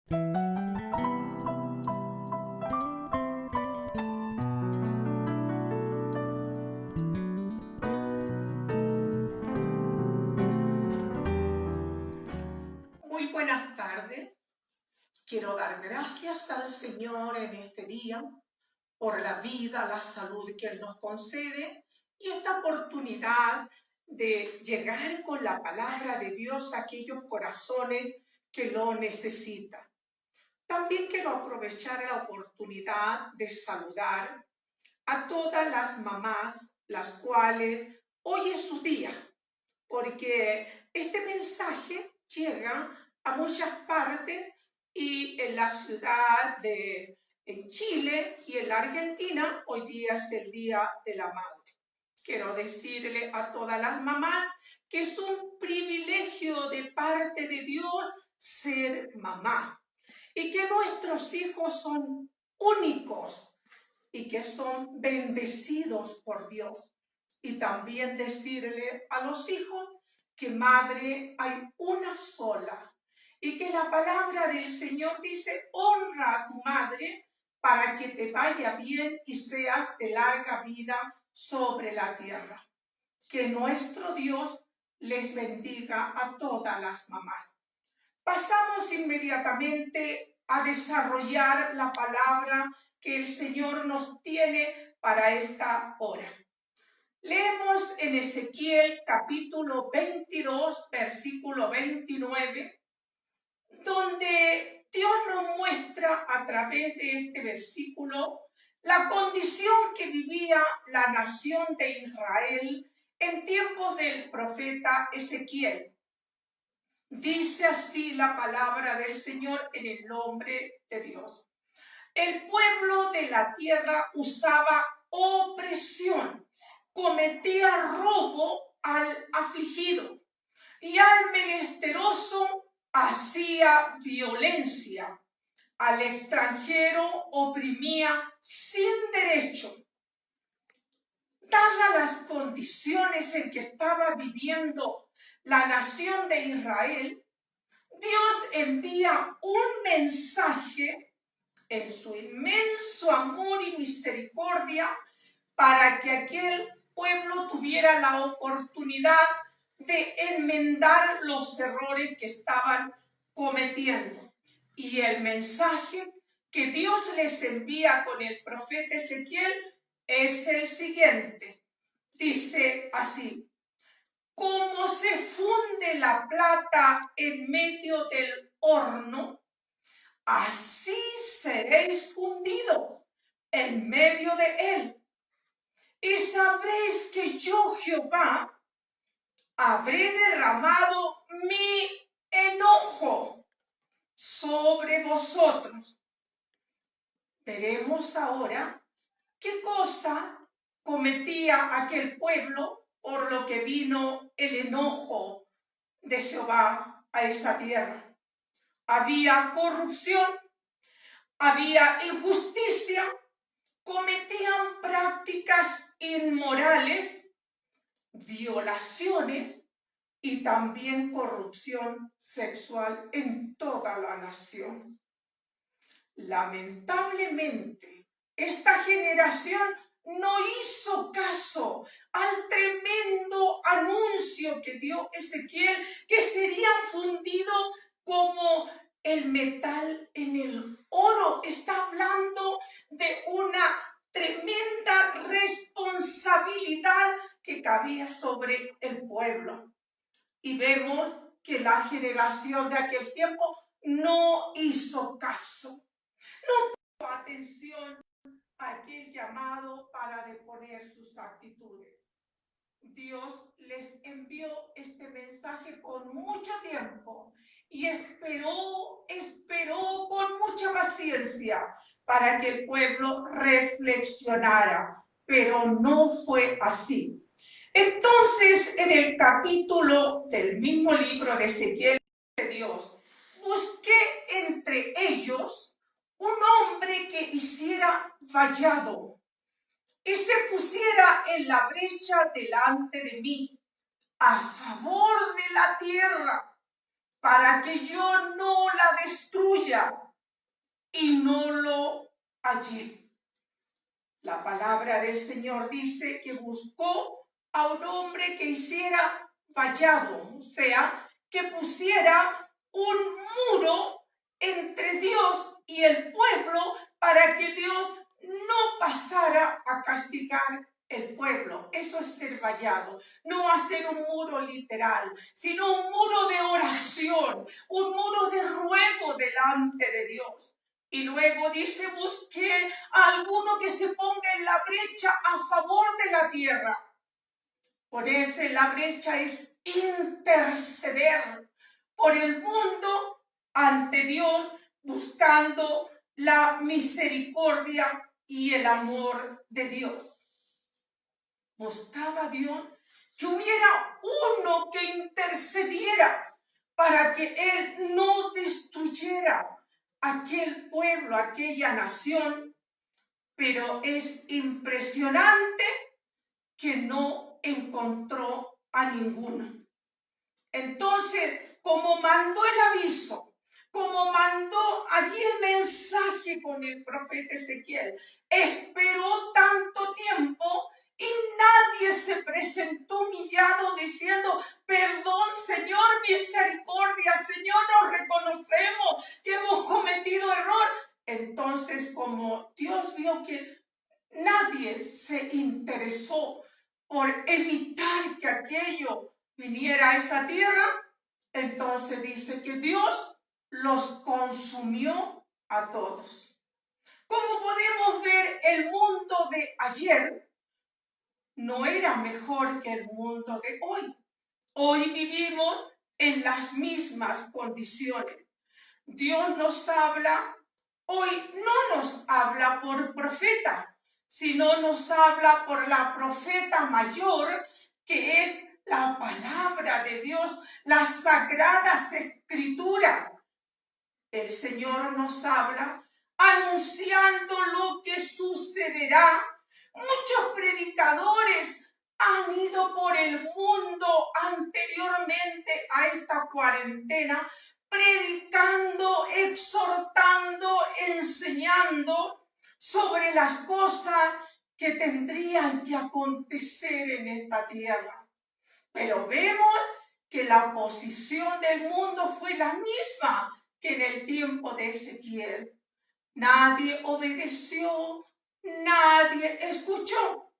Muy buenas tardes. Quiero dar gracias al Señor en este día por la vida, la salud que Él nos concede y esta oportunidad de llegar con la palabra de Dios a aquellos corazones que lo necesitan. También quiero aprovechar la oportunidad de saludar a todas las mamás, las cuales hoy es su día, porque este mensaje llega a muchas partes y en la ciudad en Chile y en la Argentina hoy día es el Día de la Madre. Quiero decirle a todas las mamás que es un privilegio de parte de Dios ser mamá y que nuestros hijos son únicos y que son bendecidos por Dios. Y también decirle a los hijos que madre hay una sola y que la palabra del Señor dice: honra a tu madre para que te vaya bien y seas de larga vida sobre la tierra. Que nuestro Dios les bendiga a todas las mamás. Pasamos inmediatamente a desarrollar la palabra que el Señor nos tiene para esta hora. Leemos en Ezequiel capítulo 22, versículo 29, donde Dios nos muestra a través de este versículo la condición que vivía la nación de Israel en tiempos del profeta Ezequiel. Dice así la palabra del Señor en el nombre de Dios. El pueblo de la tierra usaba opresión, cometía robo al afligido y al menesteroso hacía violencia. Al extranjero oprimía sin derecho. Dadas las condiciones en que estaba viviendo la nación de Israel, Dios envía un mensaje en su inmenso amor y misericordia para que aquel pueblo tuviera la oportunidad de enmendar los errores que estaban cometiendo. Y el mensaje que Dios les envía con el profeta Ezequiel es el siguiente. Dice así: como se funde la plata en medio del horno, así seréis fundidos en medio de él. Y sabréis que yo, Jehová, habré derramado mi enojo sobre vosotros. Veremos ahora qué cosa cometía aquel pueblo por lo que vino el enojo de Jehová a esa tierra. Había corrupción, había injusticia, cometían prácticas inmorales, violaciones y también corrupción sexual en toda la nación. Lamentablemente, esta generación no hizo caso al tremendo anuncio que dio Ezequiel, que serían fundidos como el metal en el oro. Está hablando de una tremenda responsabilidad que cabía sobre el pueblo. Y vemos que la generación de aquel tiempo no hizo caso. No puso atención a aquel llamado para deponer sus actitudes. Dios les envió este mensaje con mucho tiempo y esperó con mucha paciencia para que el pueblo reflexionara, pero no fue así. Entonces, en el capítulo del mismo libro de Ezequiel, de Dios, busqué entre ellos un hombre que hiciera vallado y se pusiera en la brecha delante de mí, a favor de la tierra, para que yo no la destruya suya y no lo hallé. La palabra del Señor dice que buscó a un hombre que hiciera vallado, o sea, que pusiera un muro entre Dios y el pueblo para que Dios no pasara a castigar el pueblo. Eso es ser vallado, no hacer un muro literal, sino un muro de oración, un muro de ruego delante de Dios. Y luego dice, busqué a alguno que se ponga en la brecha a favor de la tierra. Ponerse en la brecha es interceder por el mundo ante Dios, buscando la misericordia y el amor de Dios. Buscaba a Dios que hubiera uno que intercediera para que Él no destruyera aquel pueblo, aquella nación, pero es impresionante que no encontró a ninguno. Entonces, como mandó el aviso, como mandó allí el mensaje con el profeta Ezequiel, esperó tanto tiempo y nadie se presentó humillado diciendo, perdón, Señor, misericordia, Señor, nos reconocemos que hemos cometido error. Entonces, como Dios vio que nadie se interesó por evitar que aquello viniera a esa tierra, entonces dice que Dios los consumió a todos. Como podemos ver, el mundo de ayer no era mejor que el mundo de hoy. Hoy vivimos en las mismas condiciones. Dios nos habla, hoy no nos habla por profeta, sino nos habla por la profeta mayor, que es la palabra de Dios, las sagradas escrituras. El Señor nos habla anunciando lo que sucederá. Muchos predicadores han ido por el mundo anteriormente a esta cuarentena, predicando, exhortando, enseñando sobre las cosas que tendrían que acontecer en esta tierra. Pero vemos que la posición del mundo fue la misma que en el tiempo de Ezequiel. Nadie obedeció, nadie escuchó.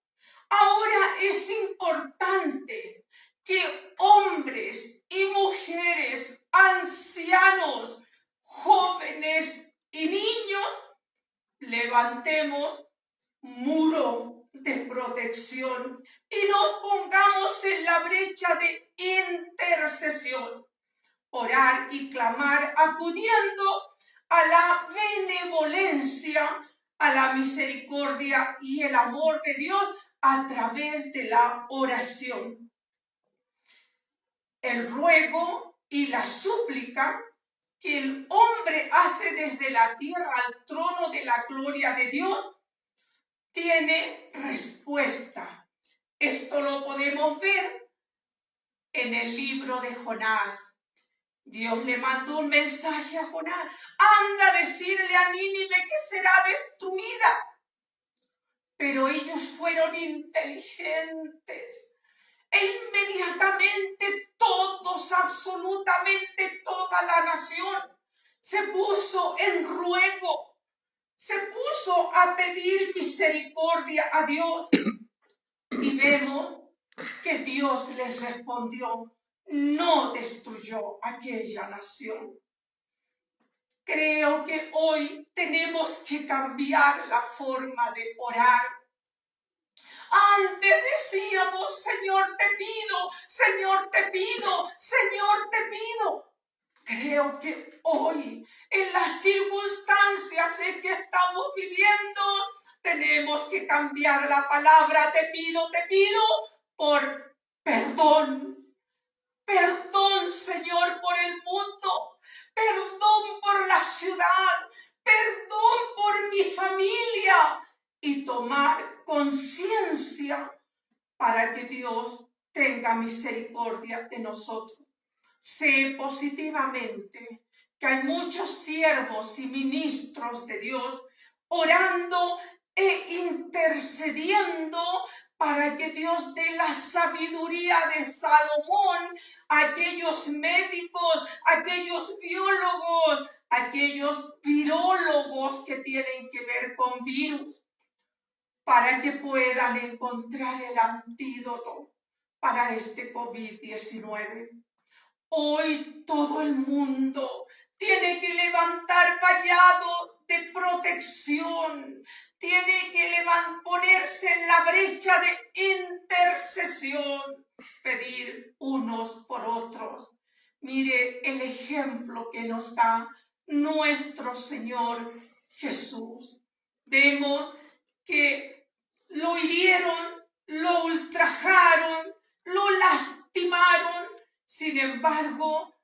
Ahora es importante que hombres y mujeres, ancianos, jóvenes y niños levantemos muro de protección y nos pongamos en la brecha de intercesión. Orar y clamar acudiendo a la benevolencia, a la misericordia y el amor de Dios a través de la oración. El ruego y la súplica que el hombre hace desde la tierra al trono de la gloria de Dios tiene respuesta. Esto lo podemos ver en el libro de Jonás. Dios le mandó un mensaje a Jonás. Anda a decirle a Nínive que será destruida. Pero ellos fueron inteligentes. E inmediatamente todos, absolutamente toda la nación, se puso en ruego. Se puso a pedir misericordia a Dios. Y vemos que Dios les respondió. No destruyó aquella nación. Creo que hoy tenemos que cambiar la forma de orar. Antes decíamos, Señor, te pido, Señor, te pido, Señor, te pido. Creo que hoy, en las circunstancias en que estamos viviendo, tenemos que cambiar la palabra te pido, por perdón. Perdón, Señor, por el mundo. Perdón por la ciudad. Perdón por mi familia. Y tomar conciencia para que Dios tenga misericordia de nosotros. Sé positivamente que hay muchos siervos y ministros de Dios orando e intercediendo para que Dios dé la sabiduría de Salomón a aquellos médicos, a aquellos biólogos, a aquellos virólogos que tienen que ver con virus, para que puedan encontrar el antídoto para este COVID-19. Hoy todo el mundo tiene que levantar vallado de protección, tiene que ponerse en la brecha de intercesión, pedir unos por otros. Mire el ejemplo que nos da nuestro Señor Jesús. Vemos que lo hirieron, lo ultrajaron, lo lastimaron. Sin embargo,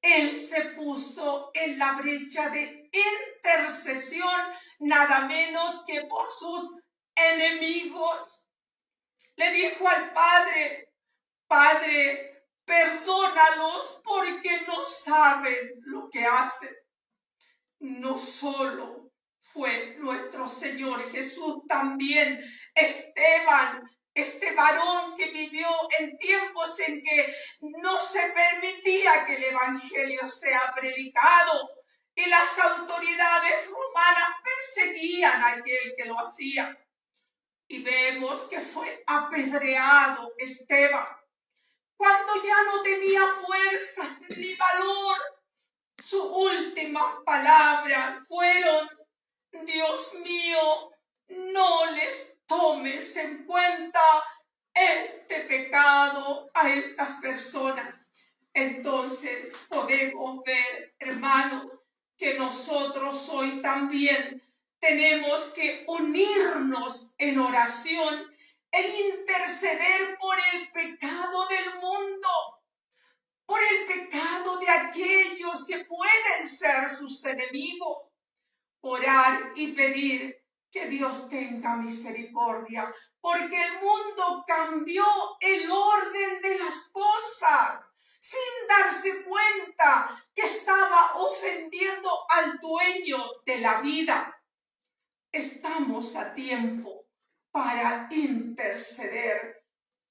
Él se puso en la brecha de intercesión, nada menos que por sus enemigos. Le dijo al Padre: Padre, perdónalos porque no saben lo que hacen. No solo fue nuestro Señor Jesús, también Esteban, este varón que vivió en tiempos en que no se permitía que el evangelio sea predicado y las autoridades romanas perseguían a aquel que lo hacía. Y vemos que fue apedreado Esteban cuando ya no tenía fuerza ni valor. Sus últimas palabras fueron: Dios mío, no les tomes en cuenta este pecado a estas personas. Entonces podemos ver, hermanos, que nosotros hoy también tenemos que unirnos en oración e interceder por el pecado del mundo, por el pecado de aquellos que pueden ser sus enemigos. Orar y pedir que Dios tenga misericordia, porque el mundo cambió el orden de las cosas sin darse cuenta que estaba ofendiendo al dueño de la vida. Estamos a tiempo para interceder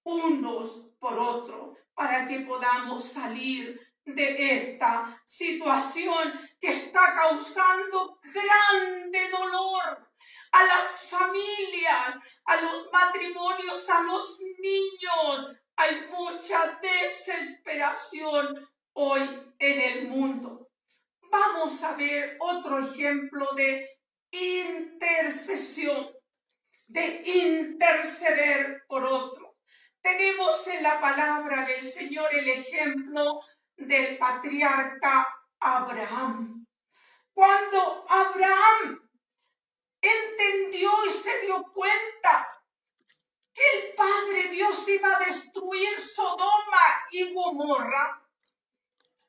unos por otros, para que podamos salir de esta situación que está causando grande dolor a las familias, a los matrimonios, a los niños. Hay mucha desesperación hoy en el mundo. Vamos a ver otro ejemplo de intercesión, de interceder por otro. Tenemos en la palabra del Señor el ejemplo del patriarca Abraham. Cuando Abraham entendió y se dio cuenta que el Padre Dios iba a destruir Sodoma y Gomorra,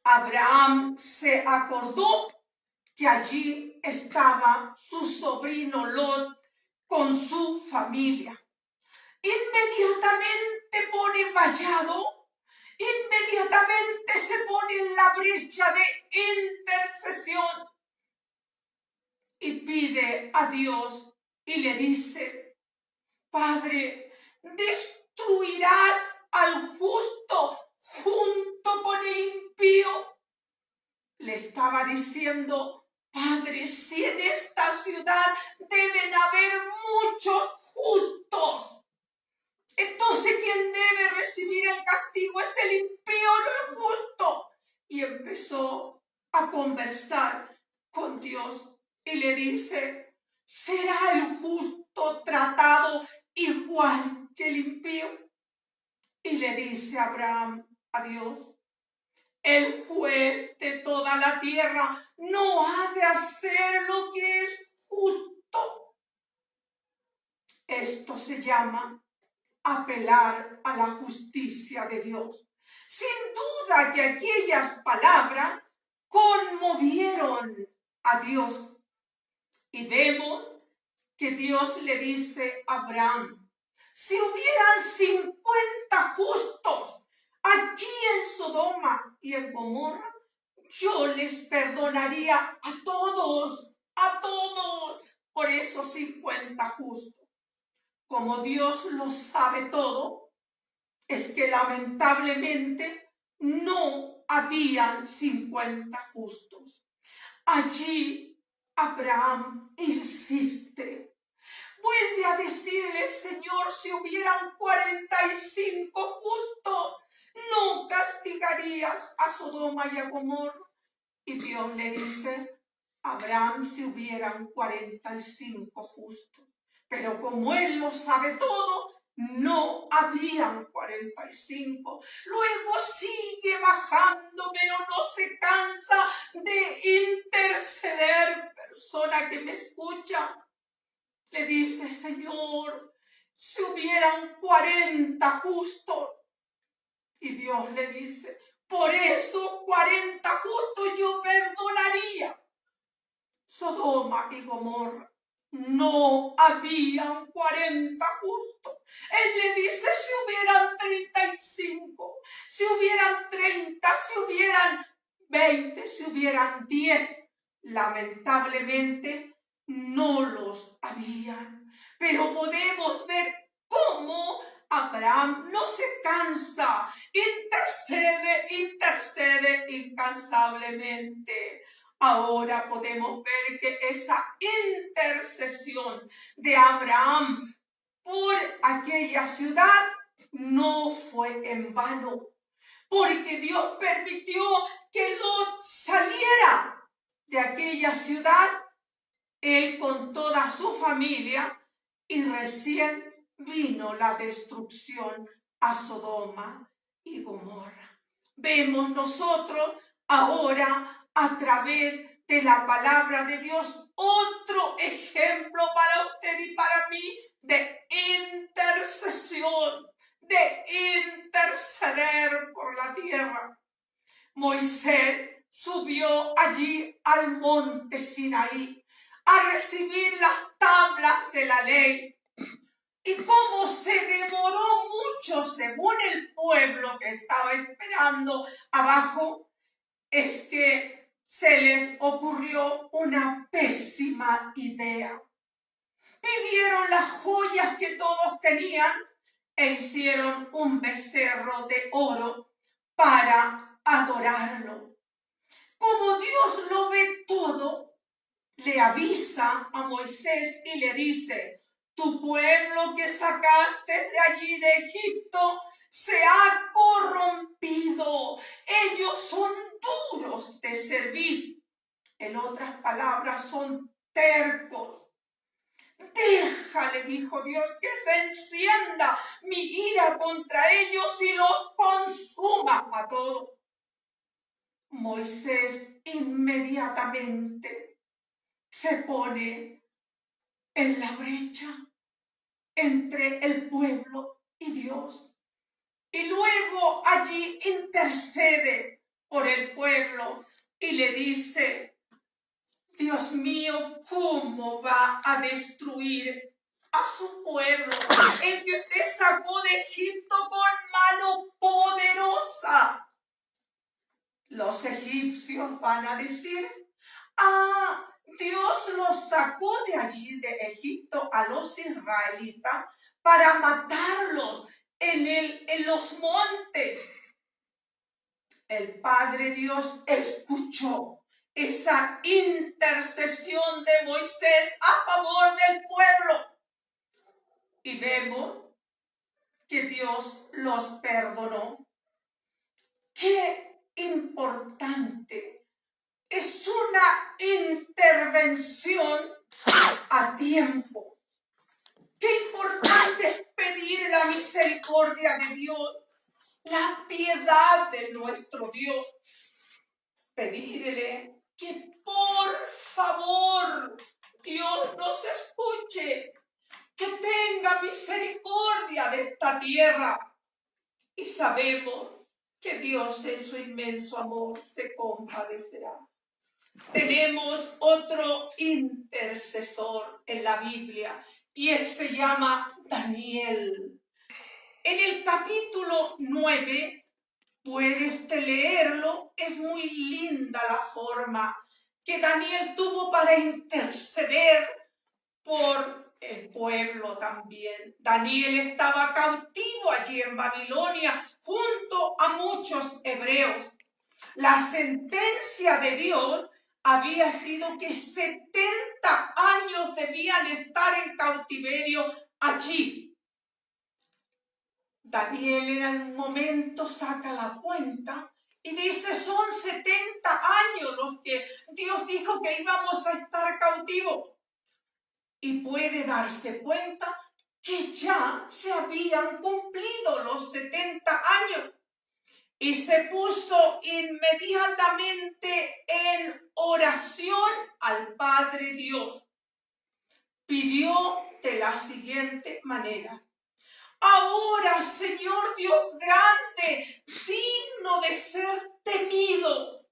Abraham se acordó que allí estaba su sobrino Lot con su familia. Inmediatamente pone vallado, inmediatamente se pone en la brecha de intercesión y pide a Dios y le dice: Padre, ¿destruirás al justo junto con el impío? Le estaba diciendo: Padre, si en esta ciudad deben haber muchos justos, entonces quien debe recibir el castigo es el impío, no el justo. Y empezó a conversar con Dios y le dice: ¿será el justo tratado igual que el impío? Y le dice Abraham a Dios: el juez de toda la tierra no ha de hacer lo que es justo. Esto se llama apelar a la justicia de Dios. Sin duda que aquellas palabras conmovieron a Dios. Y vemos que Dios le dice a Abraham: si hubieran 50 justos aquí en Sodoma y en Gomorra, yo les perdonaría a todos, por esos 50 justos. Como Dios lo sabe todo, es que lamentablemente no habían 50 justos. Allí Abraham insiste. Vuelve a decirle, Señor, si hubieran 45 justos, no castigarías a Sodoma y a Gomorra. Y Dios le dice, Abraham, si hubieran 45 justos. Pero como Él lo sabe todo, no habían 45. Luego sigue bajando, pero no se cansa de interceder. Persona que me escucha, le dice, Señor, si hubieran 40 justos. Y Dios le dice, por eso 40 justos yo perdonaría. Sodoma y Gomorra no habían 40 justos. Él le dice, si hubieran 35, si hubieran 30, si hubieran 20, si hubieran 10, lamentablemente no los habían. Pero podemos ver cómo Abraham no se cansa, intercede incansablemente. Ahora podemos ver que esa intercesión de Abraham por aquella ciudad no fue en vano, porque Dios permitió que Lot saliera de aquella ciudad, él con toda su familia, y recién vino la destrucción a Sodoma y Gomorra. Vemos nosotros ahora a través de la palabra de Dios otro ejemplo para usted y para mí de intercesión, de interceder por la tierra. Moisés subió allí al monte Sinaí a recibir las tablas de la ley. Y como se demoró mucho según el pueblo que estaba esperando abajo, es que se les ocurrió una pésima idea. Pidieron las joyas que todos tenían e hicieron un becerro de oro para adorarlo. Como Dios lo ve todo, le avisa a Moisés y le dice, tu pueblo que sacaste de allí de Egipto se ha corrompido. Ellos son duros de servir. En otras palabras, son tercos. Deja, le dijo Dios, que se encienda mi ira contra ellos y los consuma a todos. Moisés inmediatamente se pone en la brecha entre el pueblo y Dios. Y luego allí intercede por el pueblo y le dice, Dios mío, ¿cómo va a destruir a su pueblo, el que usted sacó de Egipto con mano poderosa? Los egipcios van a decir, Dios los sacó de allí de Egipto a los israelitas para matarlos en los montes. El Padre Dios escuchó esa intercesión de Moisés a favor del pueblo. Y vemos que Dios los perdonó. ¡Qué importante! Es una intervención a tiempo. ¡Qué importante es pedir la misericordia de Dios, la piedad de nuestro Dios! Pedirle que por favor Dios nos escuche, que tenga misericordia de esta tierra. Y sabemos que Dios en su inmenso amor se compadecerá. Tenemos otro intercesor en la Biblia y él se llama Daniel. En el capítulo 9 Puede usted leerlo, es muy linda la forma que Daniel tuvo para interceder por el pueblo también. Daniel estaba cautivo allí en Babilonia junto a muchos hebreos. La sentencia de Dios había sido que 70 años debían estar en cautiverio allí. Daniel en el momento saca la cuenta y dice, son 70 años los que Dios dijo que íbamos a estar cautivos. Y puede darse cuenta que ya se habían cumplido los 70 años. Y se puso inmediatamente en oración al Padre Dios. Pidió de la siguiente manera: ahora, Señor Dios grande, digno de ser temido,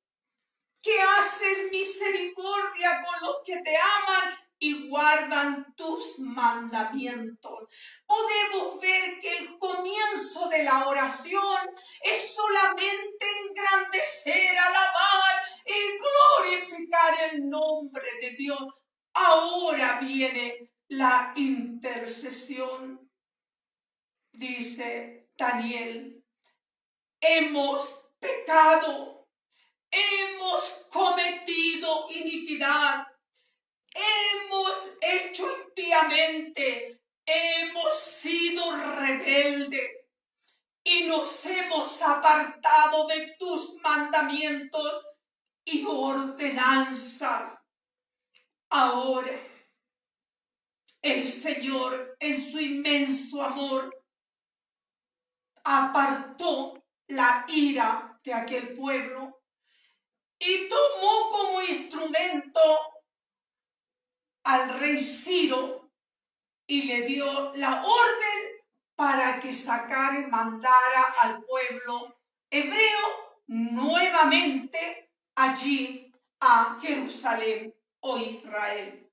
que haces misericordia con los que te aman y guardan tus mandamientos. Podemos ver que el comienzo de la oración es solamente engrandecer, alabar y glorificar el nombre de Dios. Ahora viene la intercesión. Dice Daniel, hemos pecado, hemos cometido iniquidad, hemos hecho impíamente, hemos sido rebeldes y nos hemos apartado de tus mandamientos y ordenanzas. Ahora, el Señor, en su inmenso amor, apartó la ira de aquel pueblo y tomó como instrumento al rey Ciro y le dio la orden para que sacara y mandara al pueblo hebreo nuevamente allí a Jerusalén o Israel.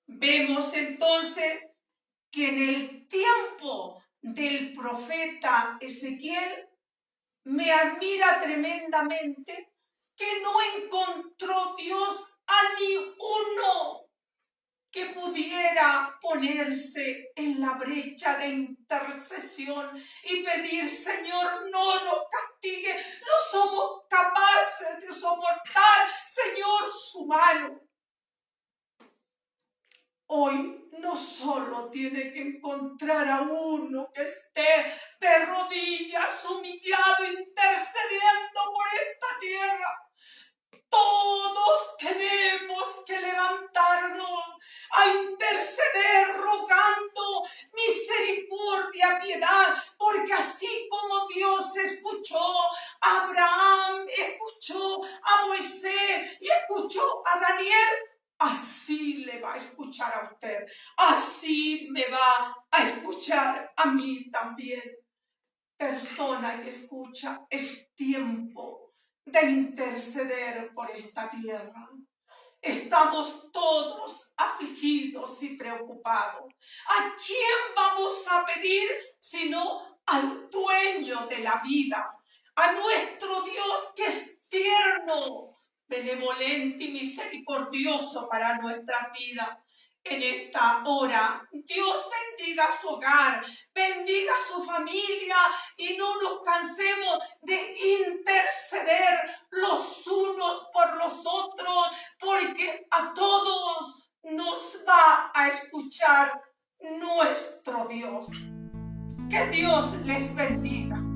Vemos entonces que en el tiempo del profeta Ezequiel me admira tremendamente que no encontró Dios a ni uno que pudiera ponerse en la brecha de intercesión y pedir, Señor, no nos castigue, no somos capaces de soportar, Señor, su mano. Hoy no solo tiene que encontrar a uno que esté de rodillas, humillado, intercediendo por esta tierra. Todos tenemos que levantarnos a interceder, rogando misericordia, piedad, porque así como Dios escuchó a Abraham, escuchó a Moisés y escuchó a Daniel, así le va a escuchar a usted, así me va a escuchar a mí también. Persona que escucha, es tiempo de interceder por esta tierra. Estamos todos afligidos y preocupados. ¿A quién vamos a pedir sino al dueño de la vida? A nuestro Dios que es tierno, benevolente y misericordioso para nuestra vida. En esta hora, Dios bendiga su hogar, bendiga su familia y no nos cansemos de interceder los unos por los otros, porque a todos nos va a escuchar nuestro Dios. Que Dios les bendiga.